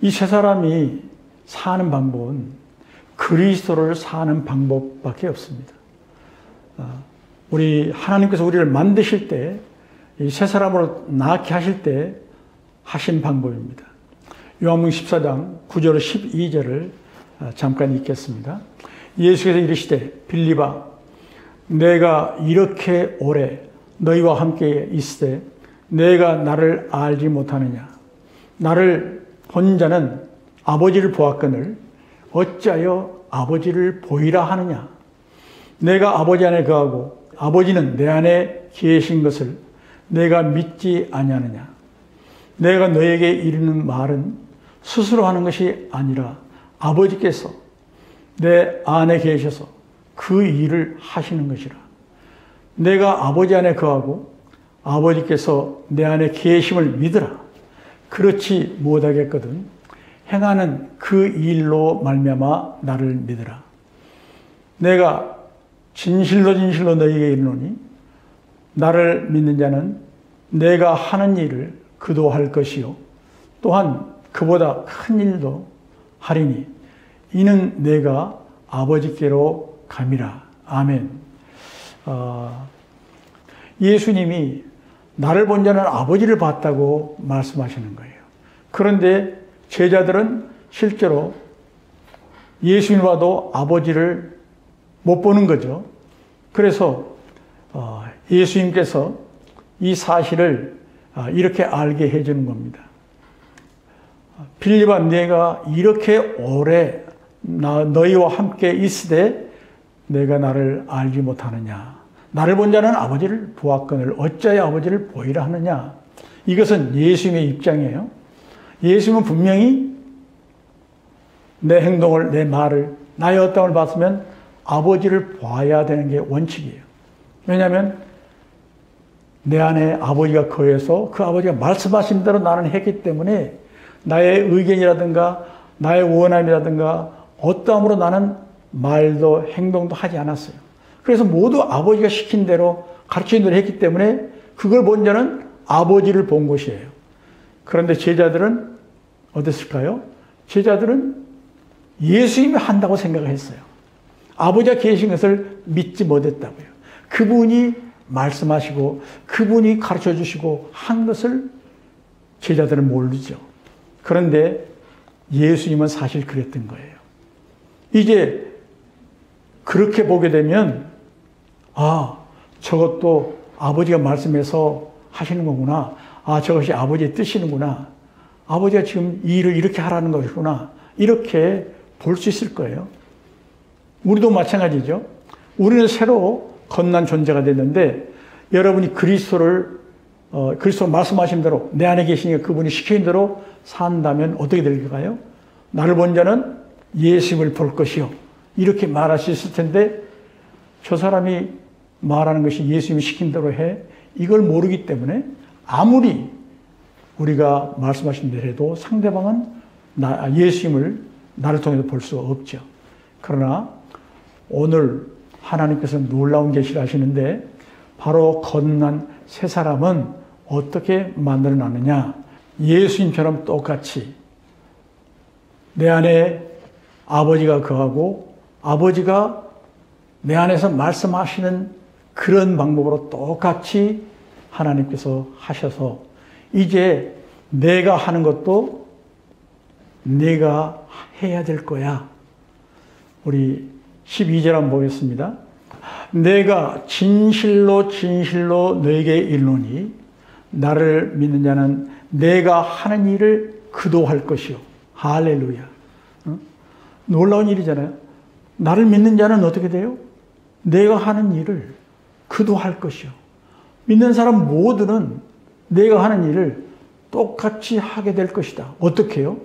이 세 사람이 사는 방법은 그리스도를 사는 방법밖에 없습니다. 우리 하나님께서 우리를 만드실 때, 이 세 사람으로 낳게 하실 때 하신 방법입니다. 요한복음 14장 9절 12절을 잠깐 읽겠습니다. 예수께서 이르시되 빌립아 내가 이렇게 오래 너희와 함께 있으되 내가 나를 알지 못하느냐. 나를 본 자는 아버지를 보았거늘 어찌하여 아버지를 보이라 하느냐. 내가 아버지 안에 거하고 아버지는 내 안에 계신 것을 내가 믿지 아니하느냐. 내가 너에게 이르는 말은 스스로 하는 것이 아니라 아버지께서 내 안에 계셔서 그 일을 하시는 것이라. 내가 아버지 안에 거하고 아버지께서 내 안에 계심을 믿으라. 그렇지 못하겠거든 행하는 그 일로 말미암아 나를 믿으라. 내가 진실로 진실로 너희에게 이르노니 나를 믿는 자는 내가 하는 일을 그도 할 것이요 또한 그보다 큰 일도 하리니 이는 내가 아버지께로 감이라. 아멘. 예수님이 나를 본 자는 아버지를 봤다고 말씀하시는 거예요. 그런데 제자들은 실제로 예수님을 봐도 아버지를 못 보는 거죠. 그래서 예수님께서 이 사실을 이렇게 알게 해주는 겁니다. 빌립아 내가 이렇게 오래 너희와 함께 있으되 내가 나를 알지 못하느냐. 나를 본 자는 아버지를 보았거늘 어찌하여 아버지를 보이라 하느냐. 이것은 예수님의 입장이에요. 예수님은 분명히 내 행동을 내 말을 나의 어떠함을 봤으면 아버지를 봐야 되는 게 원칙이에요. 왜냐하면 내 안에 아버지가 거해서 그 아버지가 말씀하신 대로 나는 했기 때문에 나의 의견이라든가 나의 원함이라든가 어떠함으로 나는 말도 행동도 하지 않았어요. 그래서 모두 아버지가 시킨 대로 가르친 대로 했기 때문에 그걸 본 자는 아버지를 본 것이에요. 그런데 제자들은 어땠을까요? 제자들은 예수님이 한다고 생각을 했어요. 아버지가 계신 것을 믿지 못했다고요. 그분이 말씀하시고 그분이 가르쳐 주시고 한 것을 제자들은 모르죠. 그런데 예수님은 사실 그랬던 거예요. 이제 그렇게 보게 되면 저것도 아버지가 말씀해서 하시는 거구나. 저것이 아버지의 뜻이는구나. 아버지가 지금 이 일을 이렇게 하라는 것이구나. 이렇게 볼 수 있을 거예요. 우리도 마찬가지죠. 우리는 새로 건난 존재가 됐는데 여러분이 그리스도 말씀하신 대로 내 안에 계시니까 그분이 시킨 대로 산다면 어떻게 될까요? 나를 본 자는 예수님을 볼 것이요. 이렇게 말할 수 있을 텐데 저 사람이 말하는 것이 예수님이 시킨 대로 해. 이걸 모르기 때문에 아무리 우리가 말씀하신 대로 해도 상대방은 예수님을 나를 통해서 볼 수가 없죠. 그러나 오늘 하나님께서 놀라운 계시를 하시는데 바로 거듭난 세 사람은 어떻게 만들어놨느냐. 예수님처럼 똑같이 내 안에 아버지가 거하고 아버지가 내 안에서 말씀하시는 그런 방법으로 똑같이 하나님께서 하셔서 이제 내가 하는 것도 내가 해야 될 거야. 우리 12절 한번 보겠습니다. 내가 진실로 진실로 너에게 이르노니 나를 믿는 자는 내가 하는 일을 그도 할 것이요. 할렐루야. 놀라운 일이잖아요. 나를 믿는 자는 어떻게 돼요? 내가 하는 일을 그도 할 것이요. 믿는 사람 모두는 내가 하는 일을 똑같이 하게 될 것이다. 어떻게 해요?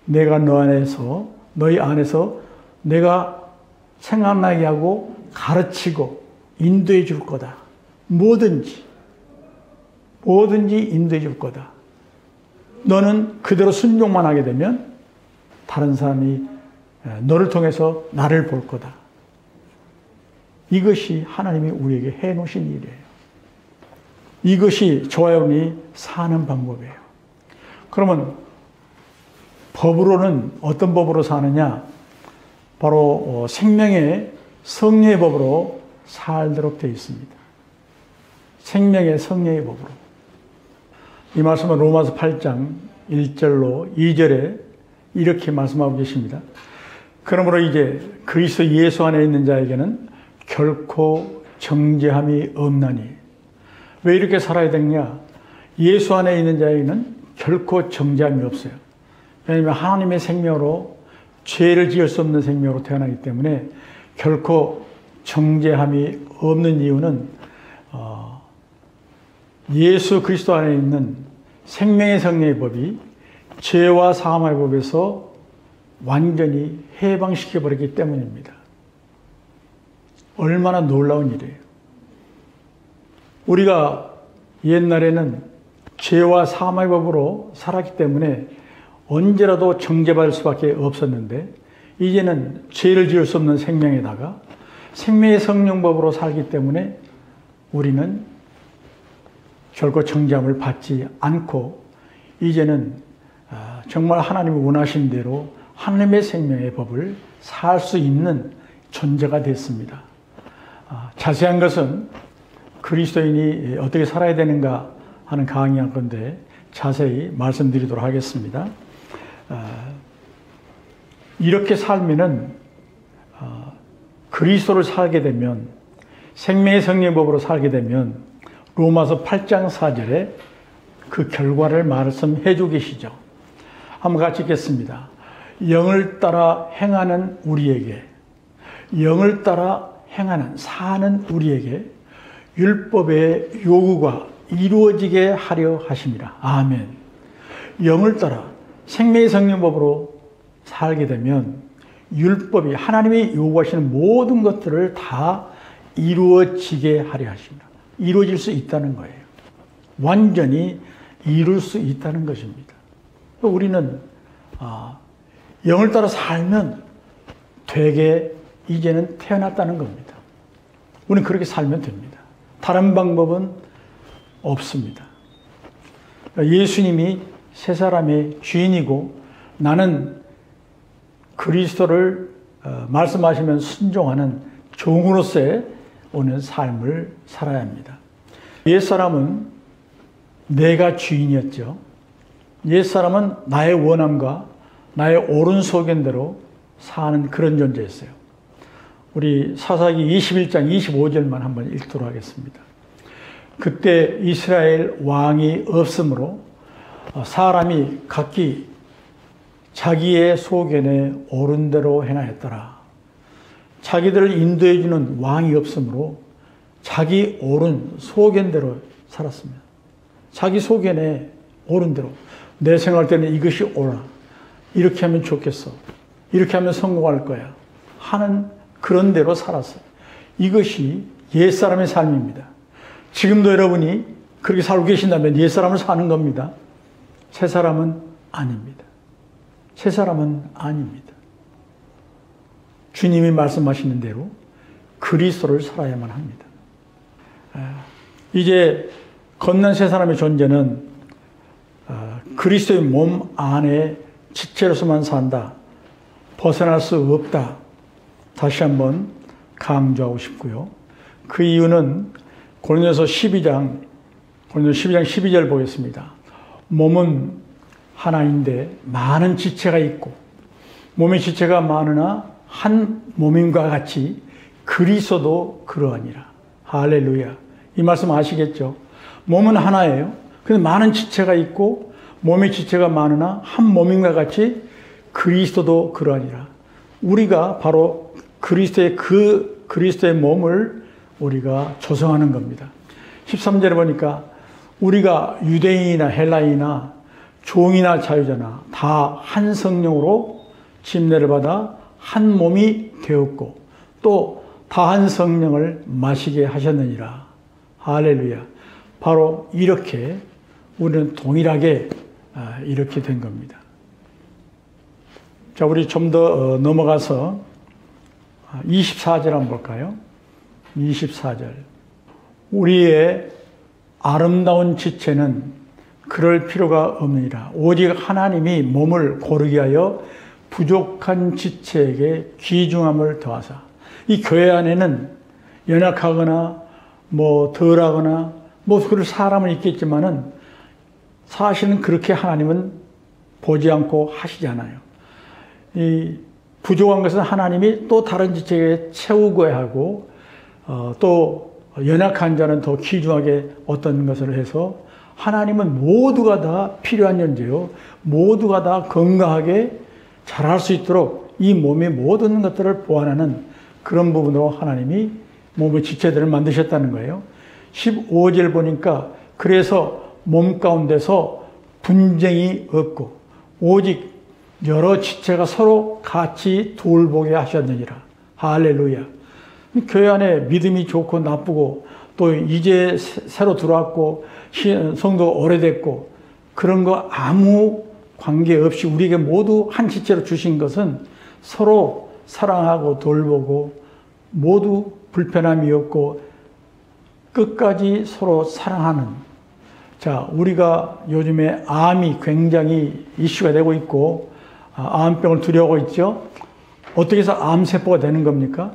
내가 너희 안에서 내가 생각나게 하고 가르치고 인도해 줄 거다. 뭐든지 인도해 줄 거다. 너는 그대로 순종만 하게 되면 다른 사람이 너를 통해서 나를 볼 거다. 이것이 하나님이 우리에게 해놓으신 일이에요. 이것이 저와 여러분이 사는 방법이에요. 그러면 법으로는 어떤 법으로 사느냐? 바로 생명의 성령의 법으로 살도록 되어 있습니다. 생명의 성령의 법으로. 이 말씀은 로마서 8장 1절로 2절에 이렇게 말씀하고 계십니다. 그러므로 이제 그리스도 예수 안에 있는 자에게는 결코 정죄함이 없나니. 왜 이렇게 살아야 되느냐? 예수 안에 있는 자에게는 결코 정죄함이 없어요. 왜냐하면 하나님의 생명으로 죄를 지을 수 없는 생명으로 태어나기 때문에 결코 정죄함이 없는 이유는 예수 그리스도 안에 있는 생명의 성령의 법이 죄와 사함의 법에서 완전히 해방시켜버렸기 때문입니다. 얼마나 놀라운 일이에요. 우리가 옛날에는 죄와 사함의 법으로 살았기 때문에 언제라도 정죄받을 수밖에 없었는데 이제는 죄를 지을 수 없는 생명에다가 생명의 성령법으로 살기 때문에 우리는 결코 정죄함을 받지 않고 이제는 정말 하나님이 원하신 대로 하나님의 생명의 법을 살 수 있는 존재가 됐습니다. 자세한 것은 그리스도인이 어떻게 살아야 되는가 하는 강의한 건데 자세히 말씀드리도록 하겠습니다. 이렇게 살면은 그리스도를 살게 되면 생명의 성령법으로 살게 되면 로마서 8장 4절에 그 결과를 말씀해 주고 계시죠. 한번 같이 읽겠습니다. 영을 따라 행하는 우리에게, 영을 따라 행하는 사는 우리에게 율법의 요구가 이루어지게 하려 하심이라. 아멘. 영을 따라 생명의 성령법으로 살게 되면 율법이 하나님이 요구하시는 모든 것들을 다 이루어지게 하려 하십니다. 이루어질 수 있다는 거예요. 완전히 이룰 수 있다는 것입니다. 우리는 영을 따라 살면 되게 이제는 태어났다는 겁니다. 우리는 그렇게 살면 됩니다. 다른 방법은 없습니다. 예수님이 새 사람의 주인이고 나는 그리스도를 말씀하시면 순종하는 종으로서의 오는 삶을 살아야 합니다. 옛사람은 내가 주인이었죠. 옛사람은 나의 원함과 나의 옳은 소견대로 사는 그런 존재였어요. 우리 사사기 21장 25절만 한번 읽도록 하겠습니다. 그때 이스라엘 왕이 없으므로 사람이 각기 자기의 소견에 옳은 대로 행하였더라. 자기들을 인도해 주는 왕이 없으므로 자기 옳은 소견대로 살았습니다. 자기 소견에 옳은 대로 내 생각할 때는 이것이 옳아. 이렇게 하면 좋겠어. 이렇게 하면 성공할 거야. 하는 그런 대로 살았어요. 이것이 옛사람의 삶입니다. 지금도 여러분이 그렇게 살고 계신다면 옛사람을 사는 겁니다. 새사람은 아닙니다. 새사람은 아닙니다. 주님이 말씀하시는 대로 그리스도를 살아야만 합니다. 이제 겉난 새사람의 존재는 그리스도의 몸 안에 지체로서만 산다. 벗어날 수 없다. 다시 한번 강조하고 싶고요. 그 이유는 고린도서 12장 12절 보겠습니다. 몸은 하나인데 많은 지체가 있고 몸의 지체가 많으나 한 몸임과 같이 그리스도도 그러하니라. 할렐루야. 이 말씀 아시겠죠? 몸은 하나예요. 근데 많은 지체가 있고 몸의 지체가 많으나 한 몸임과 같이 그리스도도 그러하니라. 우리가 바로 그리스도의 몸을 우리가 조성하는 겁니다. 13절에 보니까 우리가 유대인이나 헬라인이나 종이나 자유자나 다 한 성령으로 침례를 받아 한 몸이 되었고 또 다 한 성령을 마시게 하셨느니라. 할렐루야. 바로 이렇게 우리는 동일하게 이렇게 된 겁니다. 자, 우리 좀 더 넘어가서 24절 한번 볼까요? 24절. 우리의 아름다운 지체는 그럴 필요가 없느니라. 오직 하나님이 몸을 고르게 하여 부족한 지체에게 귀중함을 더하사. 이 교회 안에는 연약하거나 뭐 덜하거나 뭐 그럴 사람은 있겠지만은 사실은 그렇게 하나님은 보지 않고 하시잖아요. 이 부족한 것은 하나님이 또 다른 지체에게 채우고야 하고 또 연약한 자는 더 귀중하게 어떤 것을 해서 하나님은 모두가 다 필요한 존재요. 모두가 다 건강하게 자랄 수 있도록 이 몸의 모든 것들을 보완하는 그런 부분으로 하나님이 몸의 지체들을 만드셨다는 거예요. 15절 보니까 그래서 몸 가운데서 분쟁이 없고 오직 여러 지체가 서로 같이 돌보게 하셨느니라. 할렐루야. 교회 안에 믿음이 좋고 나쁘고 또 이제 새로 들어왔고 성도가 오래됐고 그런 거 아무 관계없이 우리에게 모두 한 지체로 주신 것은 서로 사랑하고 돌보고 모두 불편함이 없고 끝까지 서로 사랑하는. 자, 우리가 요즘에 암이 굉장히 이슈가 되고 있고 암병을 두려워하고 있죠. 어떻게 해서 암세포가 되는 겁니까?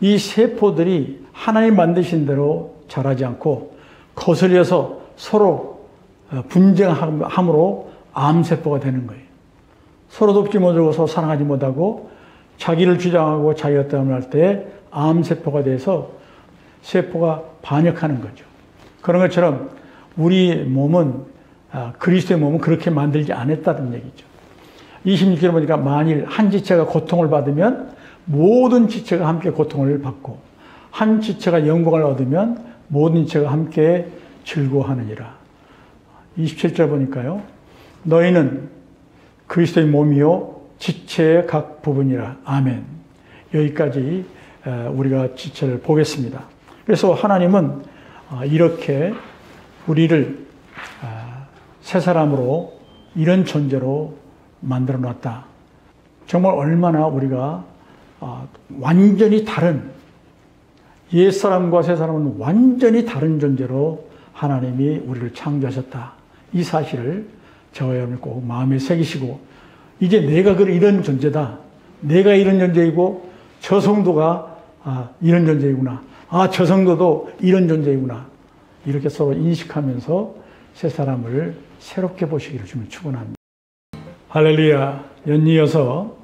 이 세포들이 하나님 만드신 대로 자라지 않고 거슬려서 서로 분쟁함으로 암세포가 되는 거예요. 서로 돕지 못하고 사랑하지 못하고 자기를 주장하고 자기 어떠함을 할 때 암세포가 돼서 세포가 반역하는 거죠. 그런 것처럼 우리 몸은 그리스도의 몸은 그렇게 만들지 않았다는 얘기죠. 26절에 보니까 만일 한 지체가 고통을 받으면 모든 지체가 함께 고통을 받고 한 지체가 영광을 얻으면 모든 지체가 함께 즐거워하느니라. 27절 보니까요. 너희는 그리스도의 몸이요 지체의 각 부분이라. 아멘. 여기까지 우리가 지체를 보겠습니다. 그래서 하나님은 이렇게 우리를 새 사람으로 이런 존재로 만들어 놨다. 정말 얼마나 우리가 완전히 다른 옛사람과 새사람은 완전히 다른 존재로 하나님이 우리를 창조하셨다. 이 사실을 저와 여러분이 꼭 마음에 새기시고 이제 내가 이런 존재다. 내가 이런 존재이고 저 성도가 이런 존재이구나. 저 성도도 이런 존재이구나. 이렇게 서로 인식하면서 새 사람을 새롭게 보시기를 주님 축원합니다. 할렐루야. 연이어서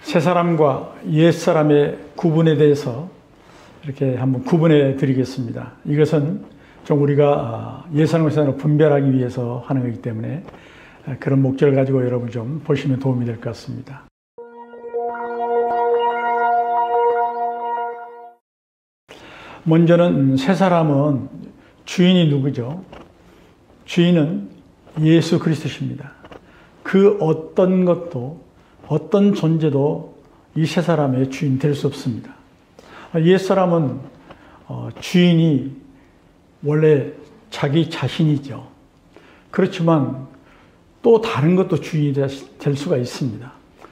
새 사람과 옛 사람의 구분에 대해서 이렇게 한번 구분해 드리겠습니다. 이것은 좀 우리가 옛 사람과 새 사람을 분별하기 위해서 하는 것이기 때문에 그런 목적을 가지고 여러분 좀 보시면 도움이 될 것 같습니다. 먼저는 새 사람은 주인이 누구죠? 주인은 예수 그리스도십니다. 그 어떤 것도 어떤 존재도 이 새 사람의 주인 될 수 없습니다. 옛 사람은 주인이 원래 자기 자신이죠. 그렇지만 또 다른 것도 주인이 될 수가 있습니다.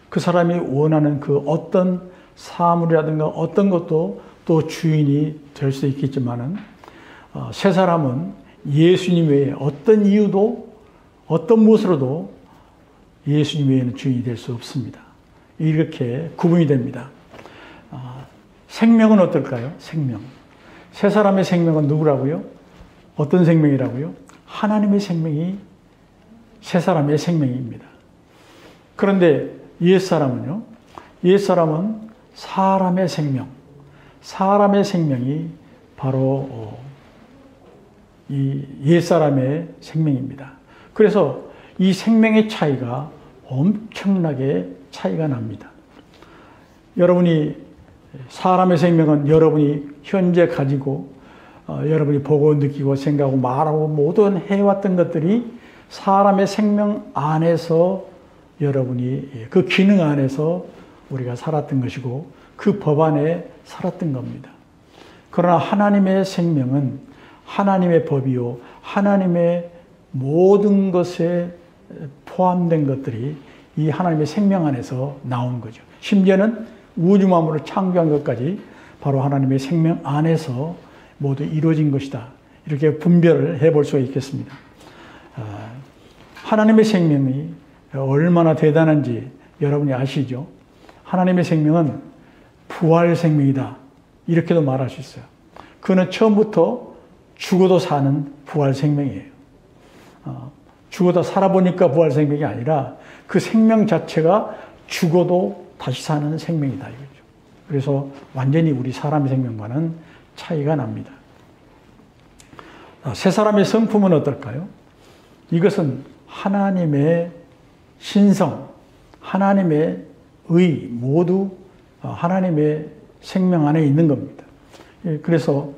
그 사람이 원하는 그 어떤 사물이라든가 어떤 것도 또 주인이 될 수 있겠지만은 새 사람은 예수님 외에 어떤 이유도 어떤 무엇으로도 예수님 외에는 주인이 될 수 없습니다. 이렇게 구분이 됩니다. 생명은 어떨까요? 생명. 새 사람의 생명은 누구라고요? 어떤 생명이라고요? 하나님의 생명이 새 사람의 생명입니다. 그런데 옛 사람은요? 옛 사람은 사람의 생명. 사람의 생명이 바로 이 옛 사람의 생명입니다. 그래서 이 생명의 차이가 엄청나게 차이가 납니다. 여러분이 사람의 생명은 여러분이 현재 가지고 여러분이 보고 느끼고 생각하고 말하고 모든 해왔던 것들이 사람의 생명 안에서 여러분이 그 기능 안에서 우리가 살았던 것이고 그 법 안에 살았던 겁니다. 그러나 하나님의 생명은 하나님의 법이요 하나님의 모든 것에 포함된 것들이 이 하나님의 생명 안에서 나온 거죠. 심지어는 우주 만물을 창조한 것까지 바로 하나님의 생명 안에서 모두 이루어진 것이다. 이렇게 분별을 해볼 수가 있겠습니다. 하나님의 생명이 얼마나 대단한지 여러분이 아시죠? 하나님의 생명은 부활 생명이다. 이렇게도 말할 수 있어요. 그는 처음부터 죽어도 사는 부활 생명이에요. 죽어도 살아보니까 부활 생명이 아니라 그 생명 자체가 죽어도 다시 사는 생명이다. 이거죠. 그래서 완전히 우리 사람의 생명과는 차이가 납니다. 새 사람의 성품은 어떨까요? 이것은 하나님의 신성, 하나님의 의 모두 하나님의 생명 안에 있는 겁니다. 그래서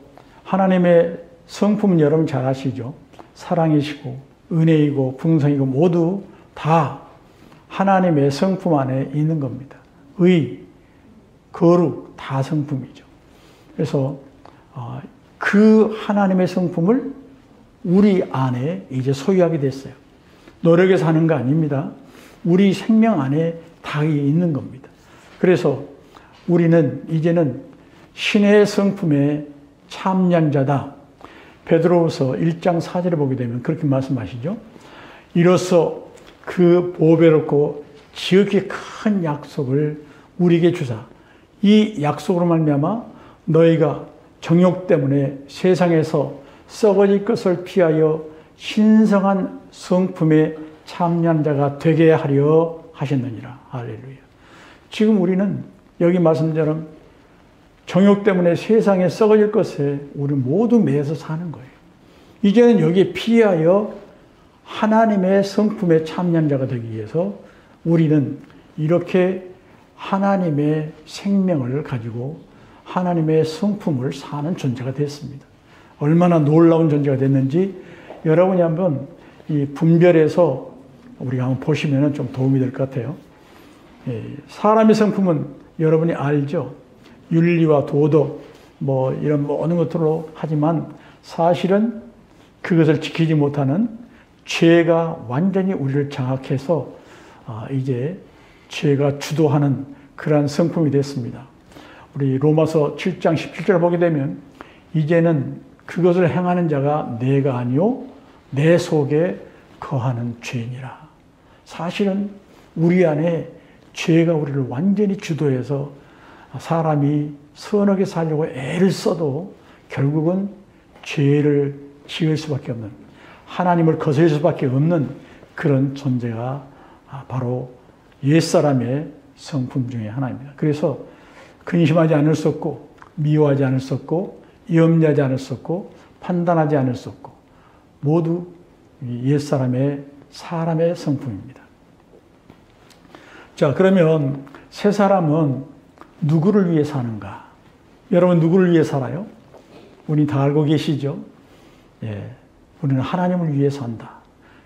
하나님의 성품은 여러분 잘 아시죠? 사랑이시고 은혜이고 풍성이고 모두 다 하나님의 성품 안에 있는 겁니다. 의, 거룩 다 성품이죠. 그래서 그 하나님의 성품을 우리 안에 이제 소유하게 됐어요. 노력해서 하는 거 아닙니다. 우리 생명 안에 다 있는 겁니다. 그래서 우리는 이제는 신의 성품의 참여자다. 베드로후서 1장 4절에 보게 되면 그렇게 말씀하시죠. 이로써 그 보배롭고 지극히 큰 약속을 우리에게 주사 이 약속으로 말미암아 너희가 정욕 때문에 세상에서 썩어질 것을 피하여 신성한 성품에 참여한 자가 되게 하려 하셨느니라. 할렐루야. 지금 우리는 여기 말씀처럼 정욕 때문에 세상에 썩어질 것에 우리 모두 매여서 사는 거예요. 이제는 여기에 피하여 하나님의 성품에 참여한 자가 되기 위해서 우리는 이렇게 하나님의 생명을 가지고 하나님의 성품을 사는 존재가 됐습니다. 얼마나 놀라운 존재가 됐는지 여러분이 한번 이 분별해서 우리가 한번 보시면 좀 도움이 될 것 같아요. 사람의 성품은 여러분이 알죠. 윤리와 도덕, 이런 모든 것들로 하지만 사실은 그것을 지키지 못하는 죄가 완전히 우리를 장악해서 이제 죄가 주도하는 그러한 성품이 됐습니다. 우리 로마서 7장 17절을 보게 되면 이제는 그것을 행하는 자가 내가 아니요 내 속에 거하는 죄니라. 사실은 우리 안에 죄가 우리를 완전히 주도해서 사람이 선하게 살려고 애를 써도 결국은 죄를 지을 수밖에 없는, 하나님을 거스릴 수밖에 없는 그런 존재가 바로 옛사람의 성품 중에 하나입니다. 그래서 근심하지 않을 수 없고 미워하지 않을 수 없고 염려하지 않을 수 없고 판단하지 않을 수 없고 모두 옛사람의 사람의 성품입니다. 자, 그러면 새 사람은 누구를 위해 사는가? 여러분 누구를 위해 살아요? 우리 다 알고 계시죠? 우리는 하나님을 위해 산다.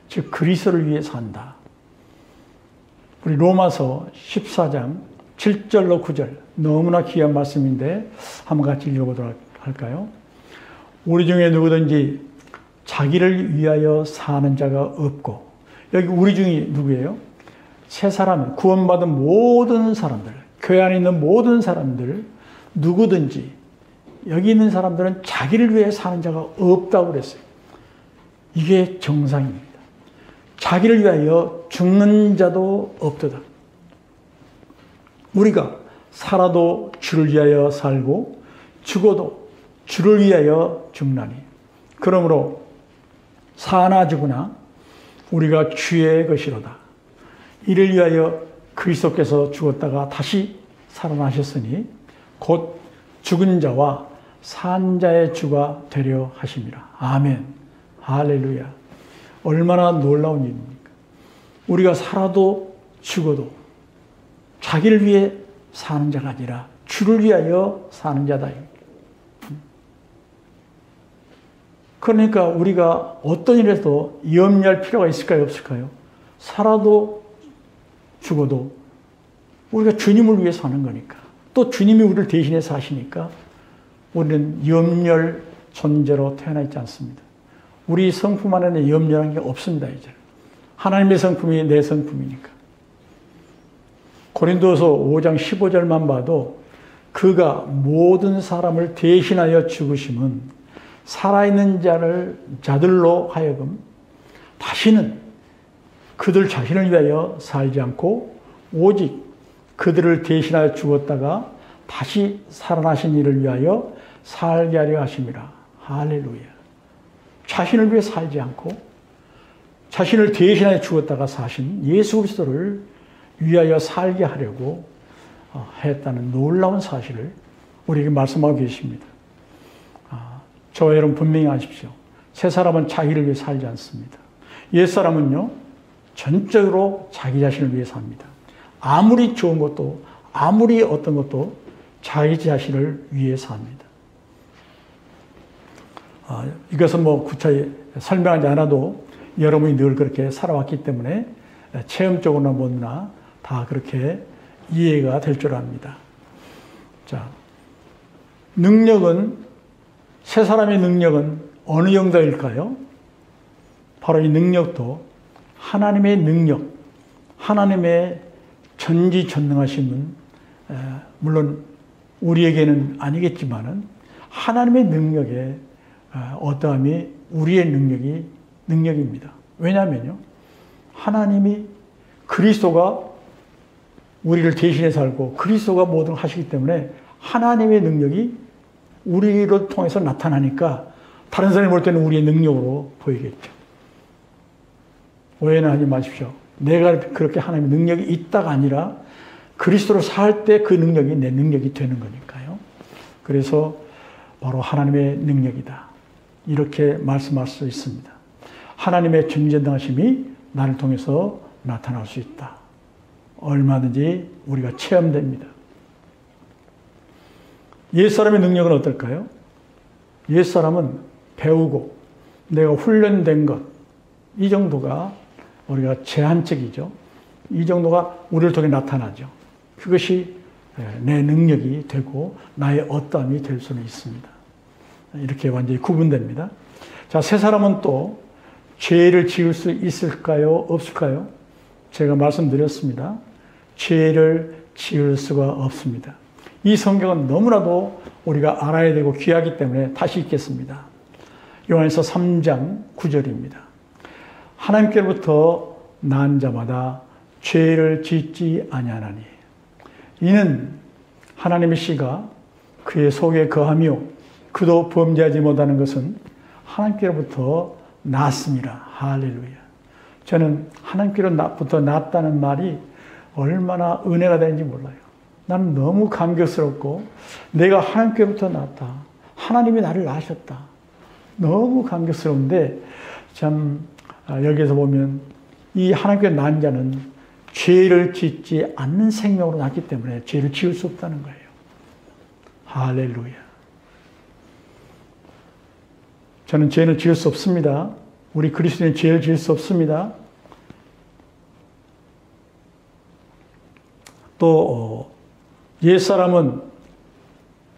즉 그리스도를 위해 산다. 우리 로마서 14장 7절로 9절 너무나 귀한 말씀인데 한번 같이 읽어보도록 할까요? 우리 중에 누구든지 자기를 위하여 사는 자가 없고, 여기 우리 중에 누구예요? 새 사람, 구원받은 모든 사람들, 교회 안에 있는 모든 사람들, 누구든지 여기 있는 사람들은 자기를 위해 사는 자가 없다고 그랬어요. 이게 정상입니다. 자기를 위하여 죽는 자도 없도다. 우리가 살아도 주를 위하여 살고 죽어도 주를 위하여 죽나니 그러므로 사나 죽으나 우리가 주의 것이로다. 이를 위하여 그리스도께서 죽었다가 다시 살아나셨으니 곧 죽은 자와 산 자의 주가 되려 하심이라. 아멘. 할렐루야. 얼마나 놀라운 일입니까? 우리가 살아도 죽어도 자기를 위해 사는 자가 아니라 주를 위하여 사는 자다. 그러니까 우리가 어떤 일에도 염려할 필요가 있을까요? 없을까요? 살아도 죽어도 우리가 주님을 위해 사는 거니까, 또 주님이 우리를 대신해 사시니까 우리는 염려할 존재로 태어나 있지 않습니다. 우리 성품 안에는 염려라는 게 없습니다. 이제 하나님의 성품이 내 성품이니까. 고린도서 5장 15절만 봐도 그가 모든 사람을 대신하여 죽으심은 살아있는 자들로 하여금 다시는 그들 자신을 위하여 살지 않고 오직 그들을 대신하여 죽었다가 다시 살아나신 이를 위하여 살게 하려 하심이라. 할렐루야. 자신을 위해 살지 않고 자신을 대신하여 죽었다가 사신 예수 그리스도를 위하여 살게 하려고 했다는 놀라운 사실을 우리에게 말씀하고 계십니다. 저와 여러분 분명히 아십시오. 새 사람은 자기를 위해 살지 않습니다. 옛 사람은요, 전적으로 자기 자신을 위해 삽니다. 아무리 좋은 것도, 아무리 어떤 것도 자기 자신을 위해 삽니다. 이것은 뭐 구체에 설명하지 않아도 여러분이 늘 그렇게 살아왔기 때문에 체험적으로나 뭐나 다 그렇게 이해가 될 줄 압니다. 자, 능력은, 새 사람의 능력은 어느 정도일까요? 바로 이 능력도 하나님의 능력, 하나님의 전지전능하심은 물론 우리에게는 아니겠지만은 하나님의 능력에 어떠함이 우리의 능력입니다. 왜냐하면요, 하나님이 그리스도가 우리를 대신해 살고 그리스도가 모든 걸 하시기 때문에 하나님의 능력이 우리를 통해서 나타나니까 다른 사람이 볼 때는 우리의 능력으로 보이겠죠. 오해는 하지 마십시오. 내가 그렇게 하나님의 능력이 있다가 아니라 그리스도로 살 때 그 능력이 내 능력이 되는 거니까요. 그래서 바로 하나님의 능력이다. 이렇게 말씀할 수 있습니다. 하나님의 전지전능하심이 나를 통해서 나타날 수 있다. 얼마든지 우리가 체험됩니다. 옛사람의 능력은 어떨까요? 옛사람은 배우고 내가 훈련된 것, 이 정도가 우리가 제한적이죠. 이 정도가 우리를 통해 나타나죠. 그것이 내 능력이 되고 나의 어떠함이 될 수는 있습니다. 이렇게 완전히 구분됩니다. 자, 새 사람은 또 죄를 지을 수 있을까요? 없을까요? 제가 말씀드렸습니다. 죄를 지을 수가 없습니다. 이 성경은 너무나도 우리가 알아야 되고 귀하기 때문에 다시 읽겠습니다. 요한에서 3장 9절입니다. 하나님께로부터 난 자마다 죄를 짓지 아니하나니 이는 하나님의 씨가 그의 속에 거하며 그도 범죄하지 못하는 것은 하나님께로부터 났습니다. 할렐루야. 저는 하나님께로부터 났다는 말이 얼마나 은혜가 되는지 몰라요. 나는 너무 감격스럽고 내가 하나님께로부터 났다. 하나님이 나를 낳으셨다. 너무 감격스러운데 참 여기에서 보면 이 하나님께 난 자는 죄를 짓지 않는 생명으로 낳기 때문에 죄를 지을 수 없다는 거예요. 할렐루야. 저는 죄는 지을 수 없습니다. 우리 그리스도인은 죄를 지을 수 없습니다. 또 옛사람은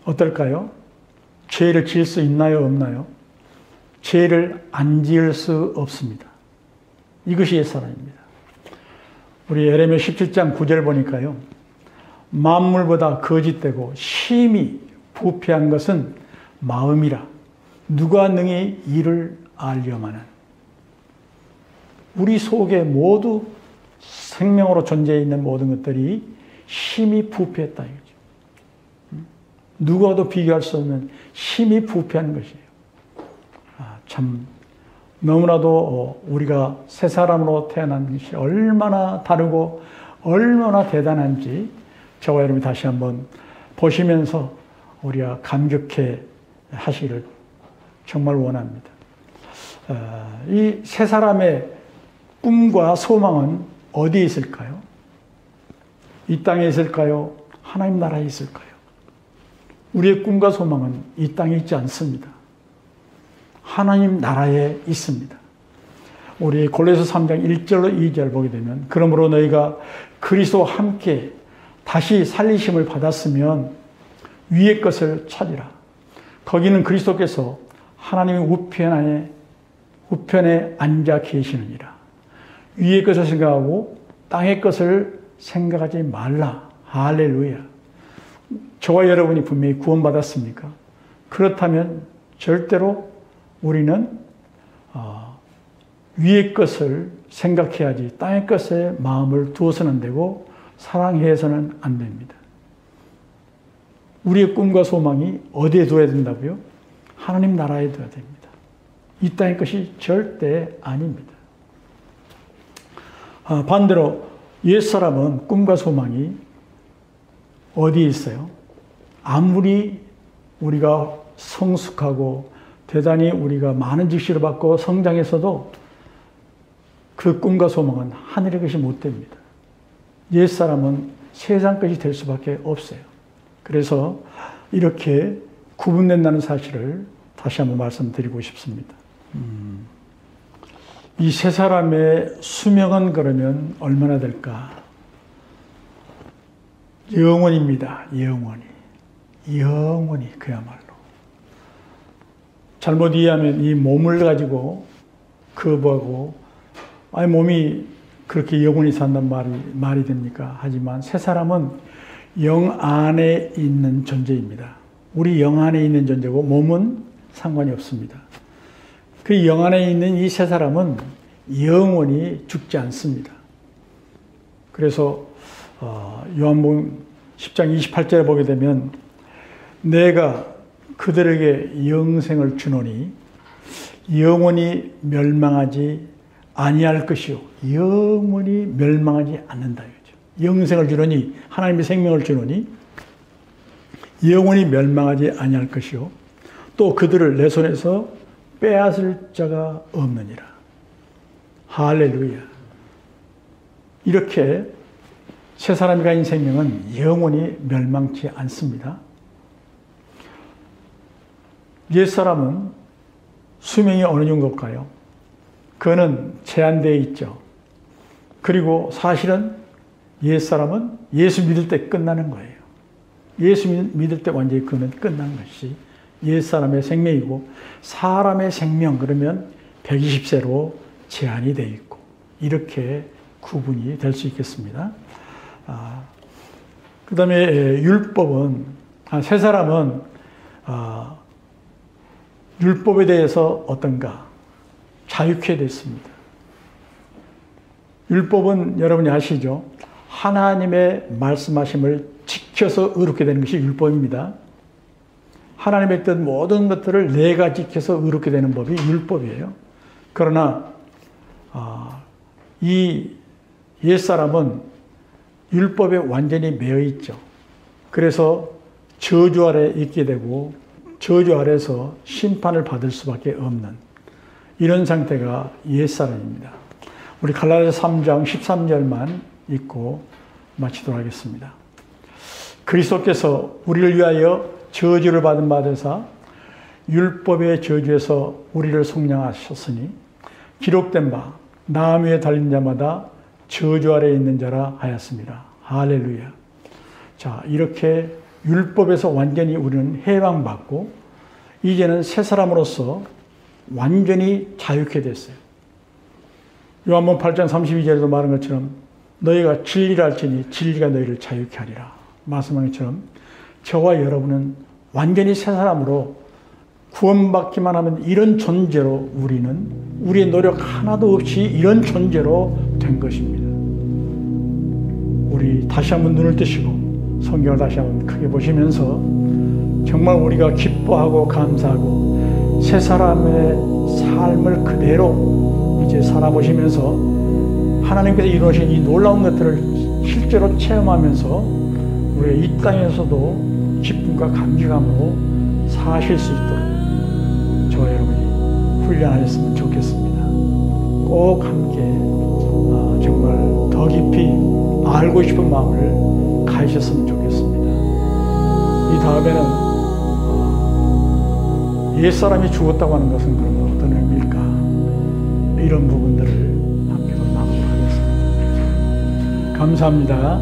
어떨까요? 죄를 지을 수 있나요? 없나요? 죄를 안 지을 수 없습니다. 이것이 옛사람입니다. 우리 예레미야 17장 9절 보니까요. 만물보다 거짓되고 심히 부패한 것은 마음이라 누가 능히 이를 알려마는. 우리 속에 모두 생명으로 존재해 있는 모든 것들이 심히 부패했다 이거죠. 누구와도 비교할 수 없는 심히 부패한 것이에요. 참 너무나도 우리가 새 사람으로 태어난 것이 얼마나 다르고 얼마나 대단한지 저와 여러분이 다시 한번 보시면서 우리가 감격해 하시기를 정말 원합니다. 이 새 사람의 꿈과 소망은 어디에 있을까요? 이 땅에 있을까요? 하나님 나라에 있을까요? 우리의 꿈과 소망은 이 땅에 있지 않습니다. 하나님 나라에 있습니다. 우리 골로새 3장 1절로 2절 보게 되면 그러므로 너희가 그리스도와 함께 다시 살리심을 받았으면 위의 것을 찾으라. 거기는 그리스도께서 하나님의 우편에 앉아 계시느니라. 위의 것을 생각하고 땅의 것을 생각하지 말라. 할렐루야. 저와 여러분이 분명히 구원받았습니까? 그렇다면 절대로 우리는 위의 것을 생각해야지 땅의 것에 마음을 두어서는 안 되고 사랑해서는 안 됩니다. 우리의 꿈과 소망이 어디에 둬야 된다고요? 하나님 나라에 둬야 됩니다. 이 땅의 것이 절대 아닙니다. 반대로 옛사람은 꿈과 소망이 어디에 있어요? 아무리 우리가 성숙하고 대단히 우리가 많은 지식을 받고 성장했어도 그 꿈과 소망은 하늘의 것이 못 됩니다. 옛사람은 세상 것이 될 수밖에 없어요. 그래서 이렇게 구분된다는 사실을 다시 한번 말씀드리고 싶습니다. 이 세 사람의 수명은 그러면 얼마나 될까? 영원입니다. 영원히 그야말로. 잘못 이해하면 이 몸을 가지고 거부하고 몸이 그렇게 영원히 산단 말이 됩니까? 하지만 세 사람은 영 안에 있는 존재입니다. 우리 영 안에 있는 존재고 몸은 상관이 없습니다. 그 영 안에 있는 이 세 사람은 영원히 죽지 않습니다. 그래서 요한복음 10장 28절에 보게 되면 내가 그들에게 영생을 주노니 영원히 멸망하지 아니할 것이요 영원히 멸망하지 않는다. 영생을 주노니 하나님의 생명을 주노니 영원히 멸망하지 아니할 것이요 또 그들을 내 손에서 빼앗을 자가 없느니라. 할렐루야. 이렇게 세 사람이 가진 생명은 영원히 멸망치 않습니다. 옛사람은 수명이 어느 정도일까요? 그거는 제한되어 있죠. 그리고 사실은 옛사람은 예수 믿을 때 끝나는 거예요. 예수 믿을 때 완전히 그는 끝난 것이 옛사람의 생명이고 사람의 생명 그러면 120세로 제한이 되어 있고 이렇게 구분이 될 수 있겠습니다. 그 다음에 율법은 세 사람은 율법에 대해서 어떤가? 자유케 됐습니다. 율법은 여러분이 아시죠? 하나님의 말씀하심을 지켜서 의롭게 되는 것이 율법입니다. 하나님의 뜻 모든 것들을 내가 지켜서 의롭게 되는 법이 율법이에요. 그러나 이 옛사람은 율법에 완전히 매여 있죠. 그래서 저주 아래 있게 되고 저주 아래서 심판을 받을 수밖에 없는 이런 상태가 옛사람입니다. 우리 갈라디아서 3장 13절만 읽고 마치도록 하겠습니다. 그리스도께서 우리를 위하여 저주를 받은 바 되사 율법의 저주에서 우리를 속량하셨으니 기록된 바 나무 위에 달린 자마다 저주 아래에 있는 자라 하였습니다. 할렐루야. 자, 이렇게 율법에서 완전히 우리는 해방받고 이제는 새 사람으로서 완전히 자유케 됐어요. 요한복음 8장 32절에도 말한 것처럼 너희가 진리를 알지니 진리가 너희를 자유케 하리라. 말씀한 것처럼 저와 여러분은 완전히 새 사람으로 구원받기만 하면 이런 존재로 우리는 우리의 노력 하나도 없이 이런 존재로 된 것입니다. 우리 다시 한번 눈을 뜨시고 성경을 다시 한번 크게 보시면서 정말 우리가 기뻐하고 감사하고 새 사람의 삶을 그대로 이제 살아보시면서 하나님께서 이루어진 이 놀라운 것들을 실제로 체험하면서 우리가 이 땅에서도 기쁨과 감격함으로 사실 수 있도록 저와 여러분이 훈련하셨으면 좋겠습니다. 꼭 함께 정말 더 깊이 알고 싶은 마음을 가지셨으면 좋겠습니다. 이 다음에는 옛사람이 죽었다고 하는 것은 그럼 어떤 의미일까? 이런 부분들을 함께 나누도록 하겠습니다. 감사합니다.